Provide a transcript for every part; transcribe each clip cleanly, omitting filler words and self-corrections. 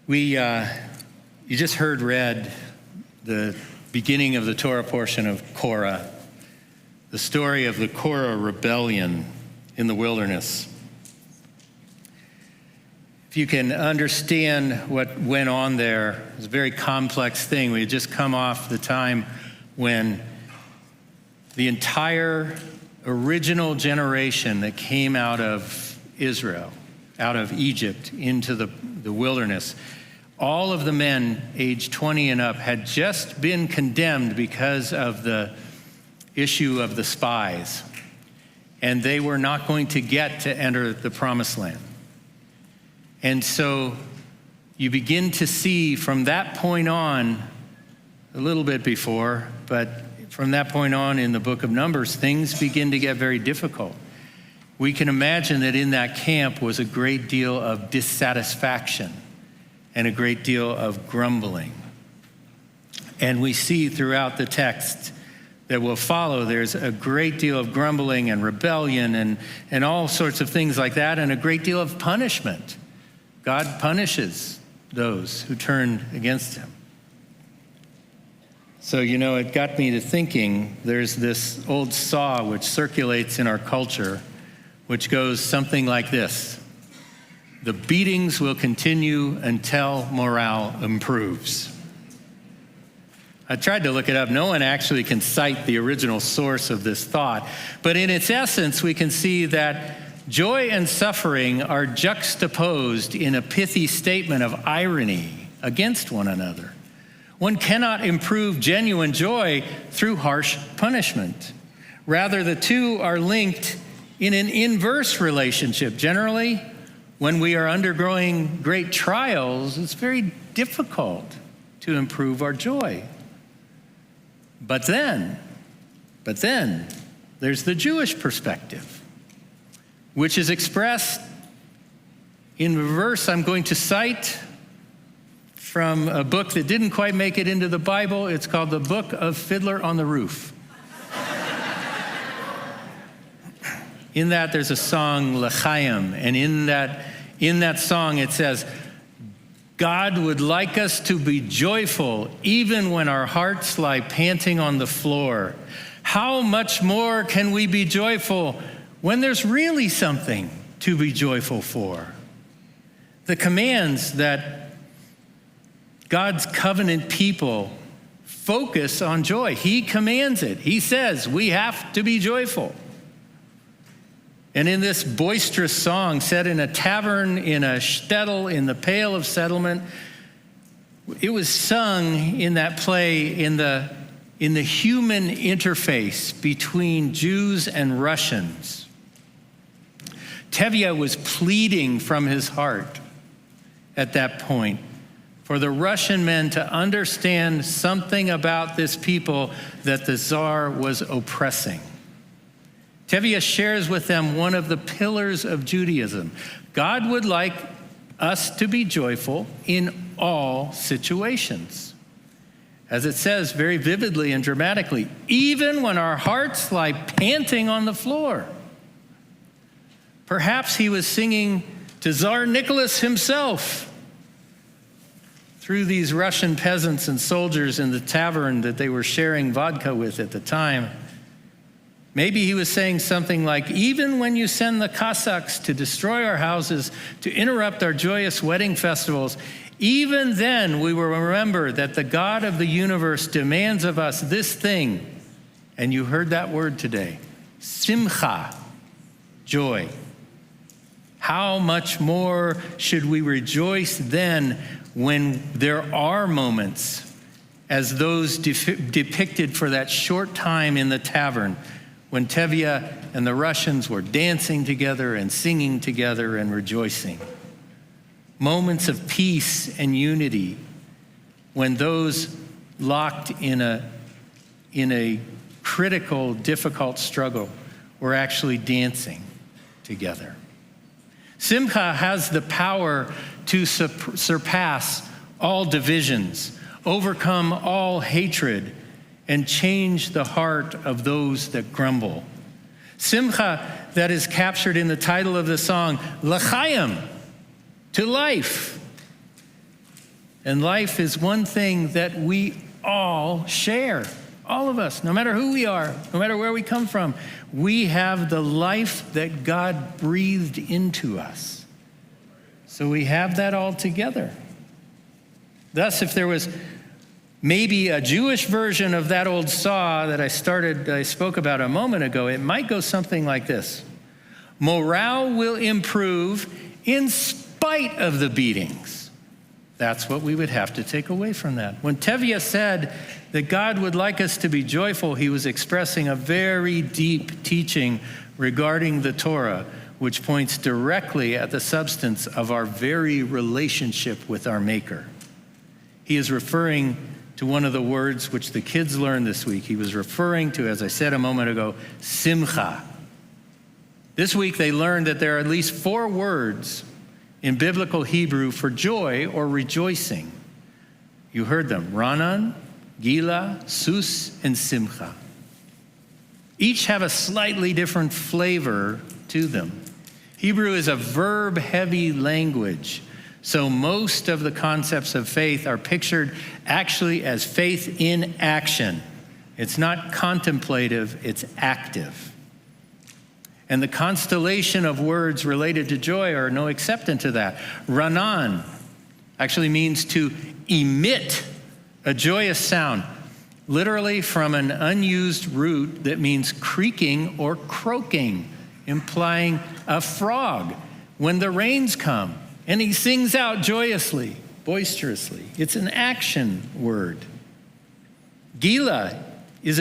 You just heard read the beginning of the Torah portion of Korah, the story of the Korah rebellion in the wilderness. If you can understand what went on there, it's a very complex thing. We had just come off the time when the entire original generation that came out of Israel, out of Egypt into the wilderness, all of the men aged 20 and up had just been condemned because of the issue of the spies. And they were not going to get to enter the promised land. And so you begin to see from that point on, a little bit before, but from that point on in the book of Numbers, things begin to get very difficult. We can imagine that in that camp was a great deal of dissatisfaction and a great deal of grumbling. And we see throughout the text that will follow, there's a great deal of grumbling and rebellion and all sorts of things like that, and a great deal of punishment. God punishes those who turn against him. So, it got me to thinking, there's this old saw which circulates in our culture, which goes something like this: the beatings will continue until morale improves. I tried to look it up. No one actually can cite the original source of this thought. But in its essence, we can see that joy and suffering are juxtaposed in a pithy statement of irony against one another. One cannot improve genuine joy through harsh punishment. Rather, the two are linked in an inverse relationship. Generally, when we are undergoing great trials, it's very difficult to improve our joy. But then, there's the Jewish perspective, which is expressed in a verse I'm going to cite from a book that didn't quite make it into the Bible. It's called the Book of Fiddler on the Roof. In that, there's a song, L'chaim, and in that song it says, God would like us to be joyful even when our hearts lie panting on the floor. How much more can we be joyful when there's really something to be joyful for? The commands that God's covenant people focus on joy. He commands it. He says we have to be joyful. And in this boisterous song set in a tavern, in a shtetl, in the Pale of Settlement, it was sung in that play in the human interface between Jews and Russians. Tevye was pleading from his heart at that point for the Russian men to understand something about this people that the Tsar was oppressing. Tevye shares with them one of the pillars of Judaism. God would like us to be joyful in all situations. As it says very vividly and dramatically, even when our hearts lie panting on the floor. Perhaps he was singing to Tsar Nicholas himself through these Russian peasants and soldiers in the tavern that they were sharing vodka with at the time. Maybe he was saying something like, even when you send the Cossacks to destroy our houses, to interrupt our joyous wedding festivals, even then we will remember that the God of the universe demands of us this thing. And you heard that word today, Simcha, joy. How much more should we rejoice then when there are moments as those depicted for that short time in the tavern, when Tevye and the Russians were dancing together and singing together and rejoicing. Moments of peace and unity when those locked in a critical, difficult struggle were actually dancing together. Simcha has the power to surpass all divisions, overcome all hatred, and change the heart of those that grumble. Simcha, that is captured in the title of the song, L'chaim, to life. And life is one thing that we all share. All of us, no matter who we are, no matter where we come from, we have the life that God breathed into us. So we have that all together. Thus, if there was maybe a Jewish version of that old saw that I spoke about a moment ago, it might go something like this. Morale will improve in spite of the beatings. That's what we would have to take away from that. When Tevye said that God would like us to be joyful, he was expressing a very deep teaching regarding the Torah, which points directly at the substance of our very relationship with our Maker. He is referring to one of the words which the kids learned this week. He was referring to, as I said a moment ago, Simcha. This week they learned that there are at least 4 words in biblical Hebrew for joy or rejoicing. You heard them, Ranan, Gila, Sus, and Simcha. Each have a slightly different flavor to them. Hebrew is a verb-heavy language, so most of the concepts of faith are pictured actually as faith in action. It's not contemplative, it's active. And the constellation of words related to joy are no exception to that. Ranan actually means to emit a joyous sound, literally from an unused root that means creaking or croaking, implying a frog when the rains come and he sings out joyously, boisterously. It's an action word. Gila is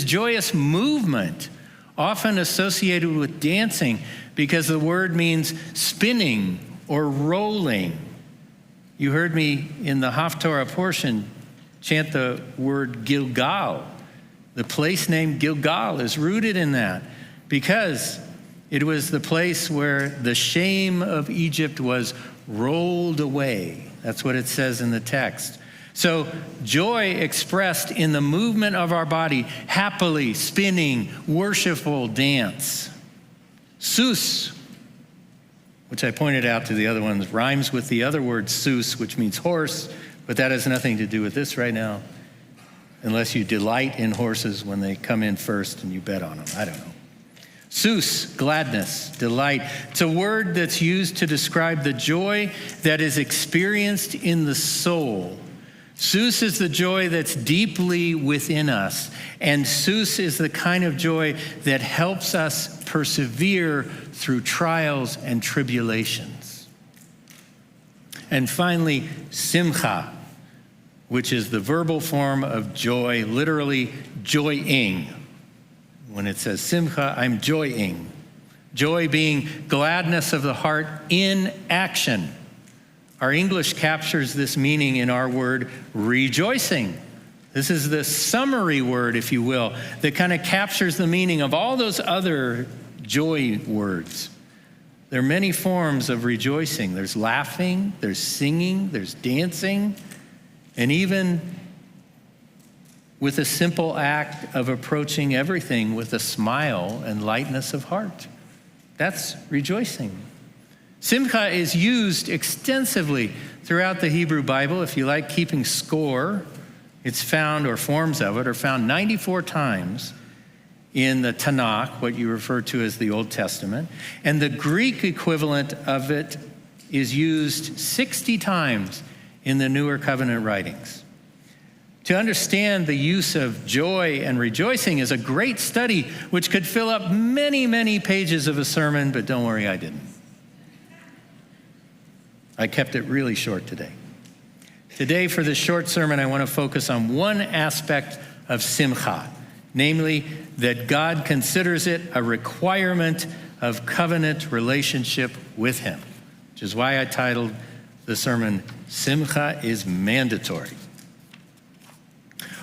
joyous movement, often associated with dancing because the word means spinning or rolling. You heard me in the Haftorah portion chant the word Gilgal. The place named Gilgal is rooted in that because it was the place where the shame of Egypt was rolled away. That's what it says in the text. So joy expressed in the movement of our body, happily spinning, worshipful dance. Sus, which I pointed out to the other ones, rhymes with the other word sus, which means horse, but that has nothing to do with this right now, unless you delight in horses when they come in first and you bet on them. I don't know. Sus, gladness, delight. It's a word that's used to describe the joy that is experienced in the soul. Sus is the joy that's deeply within us, and sus is the kind of joy that helps us persevere through trials and tribulations. And finally, simcha, which is the verbal form of joy, literally joying. When it says simcha, I'm joying. Joy being gladness of the heart in action. Our English captures this meaning in our word rejoicing. This is the summary word, if you will, that kind of captures the meaning of all those other joy words. There are many forms of rejoicing. There's laughing, there's singing, there's dancing, and even with a simple act of approaching everything with a smile and lightness of heart. That's rejoicing. Simcha is used extensively throughout the Hebrew Bible. If you like keeping score, it's found, or forms of it, are found 94 times in the Tanakh, what you refer to as the Old Testament. And the Greek equivalent of it is used 60 times in the Newer Covenant writings. To understand the use of joy and rejoicing is a great study, which could fill up many, many pages of a sermon, but don't worry, I didn't. I kept it really short today. Today, for this short sermon, I want to focus on one aspect of simcha, namely that God considers it a requirement of covenant relationship with him, which is why I titled the sermon, Simcha is Mandatory.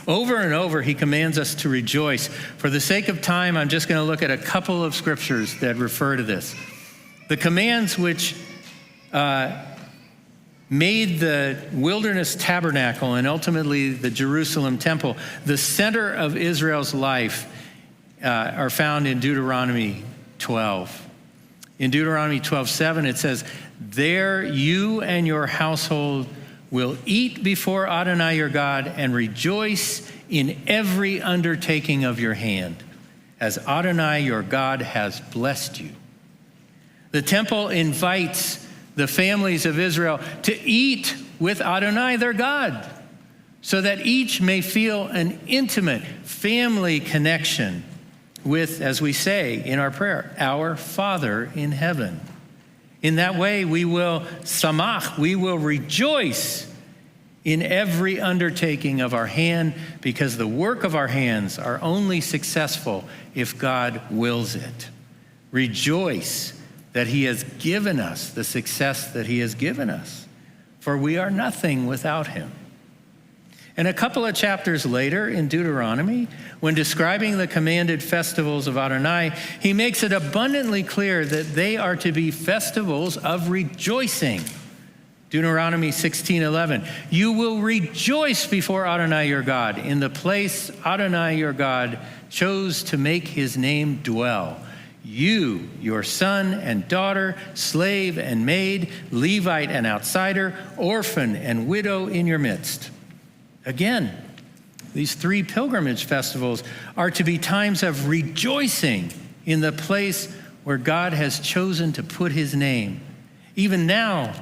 Over and over, he commands us to rejoice. For the sake of time, I'm just going to look at a couple of scriptures that refer to this. The commands which made the wilderness tabernacle and ultimately the Jerusalem temple the center of Israel's life are found in Deuteronomy 12. In Deuteronomy 12:7, it says, "There you and your household will eat before Adonai your God and rejoice in every undertaking of your hand, as Adonai your God has blessed you. The temple invites the families of Israel to eat with Adonai their God, so that each may feel an intimate family connection with, as we say in our prayer, our Father in heaven. In that way, we will samach, we will rejoice in every undertaking of our hand, because the work of our hands are only successful if God wills it. Rejoice that he has given us the success that he has given us, for we are nothing without him. And a couple of chapters later in Deuteronomy, when describing the commanded festivals of Adonai, he makes it abundantly clear that they are to be festivals of rejoicing. Deuteronomy 16:11, you will rejoice before Adonai your God in the place Adonai your God chose to make his name dwell. You, your son and daughter, slave and maid, Levite and outsider, orphan and widow in your midst. Again, these three pilgrimage festivals are to be times of rejoicing in the place where God has chosen to put his name. Even now,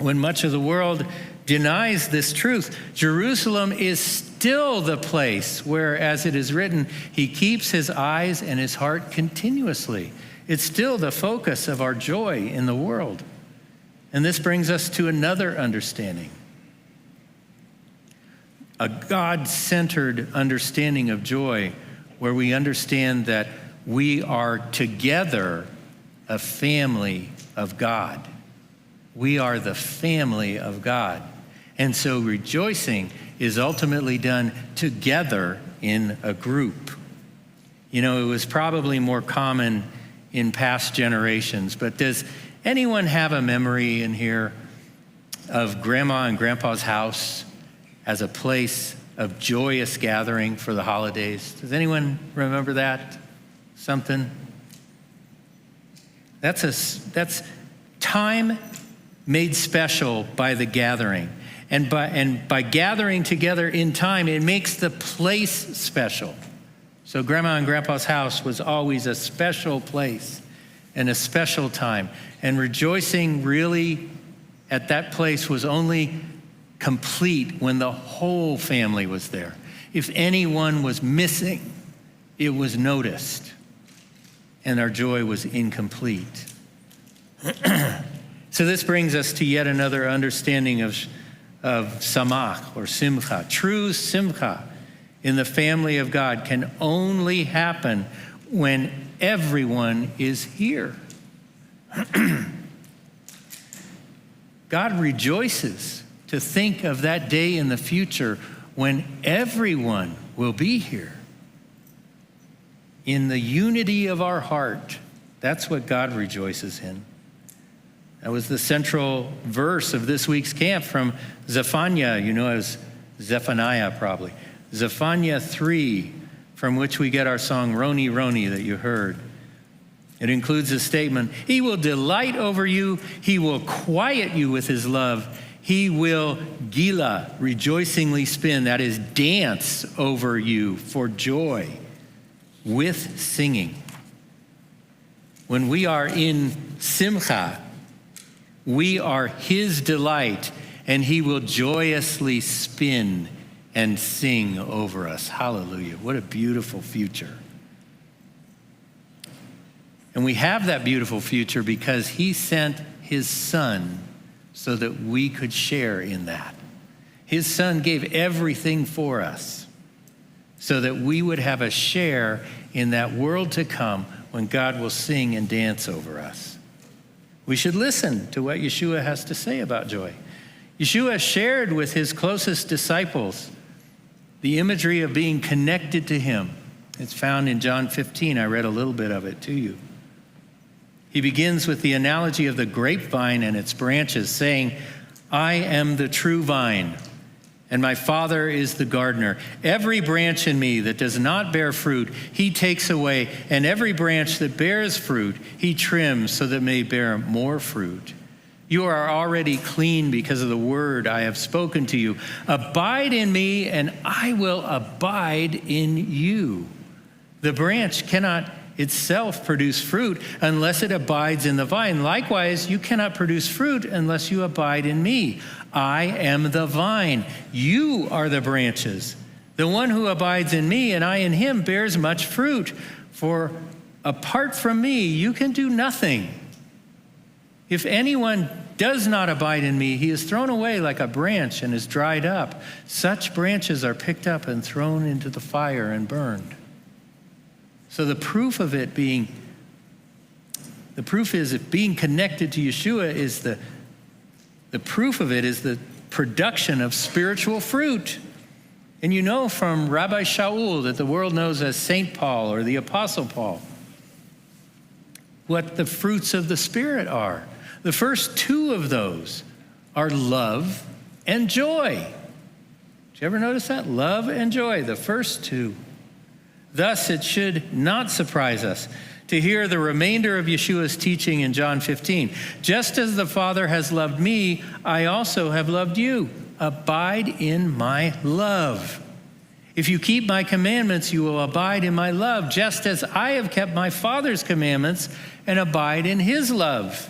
when much of the world denies this truth, Jerusalem is still the place where, as it is written, he keeps his eyes and his heart continuously. It's still the focus of our joy in the world. And this brings us to another understanding. A God-centered understanding of joy, where we understand that we are together a family of God. We are the family of God. And so rejoicing is ultimately done together in a group. You know, it was probably more common in past generations, but does anyone have a memory in here of Grandma and Grandpa's house as a place of joyous gathering for the holidays? Does anyone remember that? Something? That's time made special by the gathering. And by gathering together in time, it makes the place special. So Grandma and Grandpa's house was always a special place and a special time. And rejoicing really at that place was only complete when the whole family was there. If anyone was missing, it was noticed, and our joy was incomplete. So this brings us to yet another understanding of samach or simcha. True simcha in the family of God can only happen when everyone is here. God rejoices to think of that day in the future when everyone will be here. In the unity of our heart, that's what God rejoices in. That was the central verse of this week's camp from Zephaniah, you know as Zephaniah probably. Zephaniah 3, from which we get our song Roni Roni that you heard. It includes a statement, he will delight over you, he will quiet you with his love, he will gila, rejoicingly spin, that is dance over you for joy with singing. When we are in simcha, we are his delight, and he will joyously spin and sing over us. Hallelujah. What a beautiful future. And we have that beautiful future because he sent his son so that we could share in that. His son gave everything for us so that we would have a share in that world to come when God will sing and dance over us. We should listen to what Yeshua has to say about joy. Yeshua shared with his closest disciples the imagery of being connected to him. It's found in John 15. I read a little bit of it to you. He begins with the analogy of the grapevine and its branches, saying, I am the true vine, and my Father is the gardener. Every branch in me that does not bear fruit, he takes away, and every branch that bears fruit, he trims so that it may bear more fruit. You are already clean because of the word I have spoken to you. Abide in me, and I will abide in you. The branch cannot itself produce fruit unless it abides in the vine. Likewise, you cannot produce fruit unless you abide in me. I am the vine. You are the branches. The one who abides in me and I in him bears much fruit. For apart from me, you can do nothing. If anyone does not abide in me, he is thrown away like a branch and is dried up. Such branches are picked up and thrown into the fire and burned. So the proof is that being connected to Yeshua is the proof of it is the production of spiritual fruit. And you know from Rabbi Shaul, that the world knows as St. Paul or the Apostle Paul, what the fruits of the Spirit are. The first two of those are love and joy. Did you ever notice that? Love and joy, the first two. Thus, it should not surprise us to hear the remainder of Yeshua's teaching in John 15. Just as the Father has loved me, I also have loved you. Abide in my love. If you keep my commandments, you will abide in my love, just as I have kept my Father's commandments and abide in his love.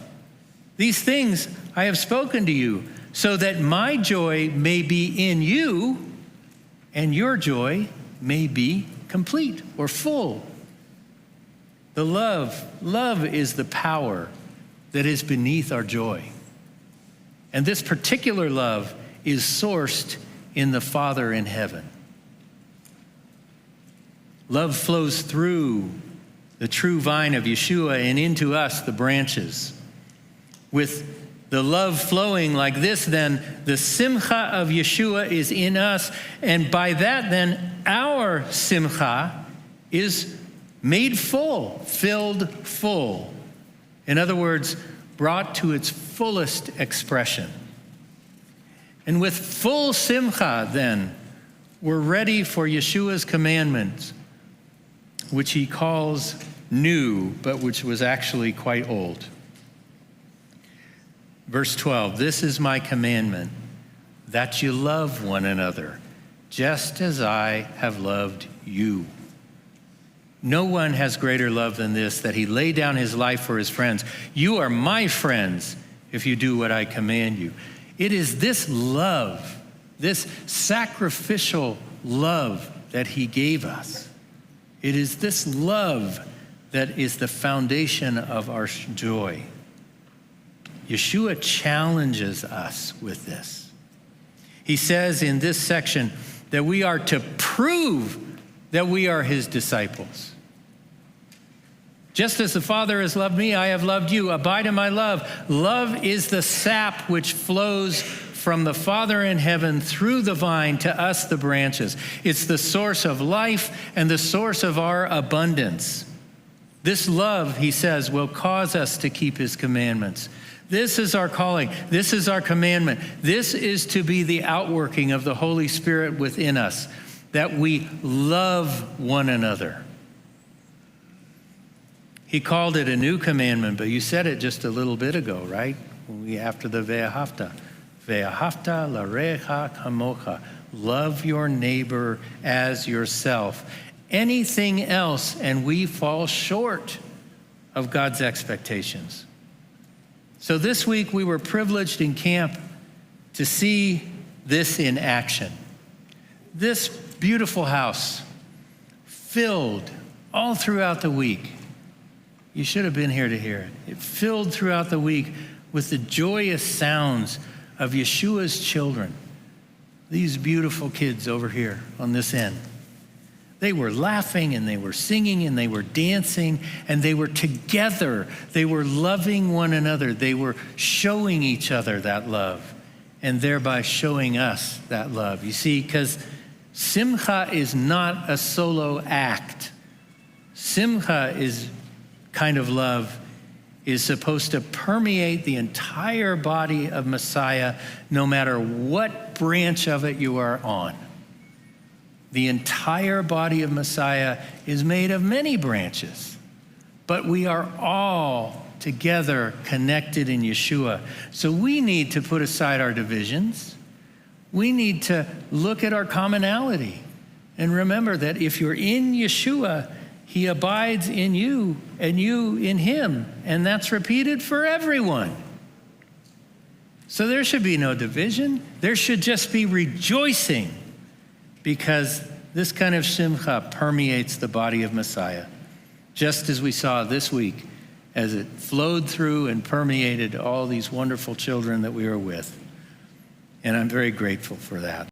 These things I have spoken to you, so that my joy may be in you, and your joy may be complete or full. The love is the power that is beneath our joy. And this particular love is sourced in the Father in heaven. Love flows through the true vine of Yeshua and into us, the branches. With the love flowing like this, then the Simcha of Yeshua is in us, and by that then our Simcha is made full, filled full. In other words, brought to its fullest expression. And with full Simcha then, we're ready for Yeshua's commandments, which he calls new, but which was actually quite old. Verse 12, this is my commandment, that you love one another, just as I have loved you. No one has greater love than this, that he lay down his life for his friends. You are my friends if you do what I command you. It is this love, this sacrificial love that he gave us. It is this love that is the foundation of our joy. Yeshua challenges us with this. He says in this section that we are to prove that we are his disciples. Just as the Father has loved me, I have loved you. Abide in my love. Love is the sap which flows from the Father in heaven through the vine to us, the branches. It's the source of life and the source of our abundance. This love, he says, will cause us to keep his commandments. This is our calling. This is our commandment. This is to be the outworking of the Holy Spirit within us, that we love one another. He called it a new commandment, but you said it just a little bit ago, right? After the ve'ahavta. Ve'ahavta larecha kamocha. Love your neighbor as yourself. Anything else, and we fall short of God's expectations. So this week we were privileged in camp to see this in action. This beautiful house filled all throughout the week. You should have been here to hear it. It filled throughout the week with the joyous sounds of Yeshua's children. These beautiful kids over here on this end. They were laughing and they were singing and they were dancing and they were together. They were loving one another. They were showing each other that love and thereby showing us that love. You see, because Simcha is not a solo act. Simcha is kind of love is supposed to permeate the entire body of Messiah, no matter what branch of it you are on. The entire body of Messiah is made of many branches, but we are all together, connected in Yeshua. So we need to put aside our divisions. We need to look at our commonality and remember that if you're in Yeshua, he abides in you and you in him. And that's repeated for everyone. So there should be no division. There should just be rejoicing, because this kind of Simcha permeates the body of Messiah, just as we saw this week as it flowed through and permeated all these wonderful children that we were with. And I'm very grateful for that.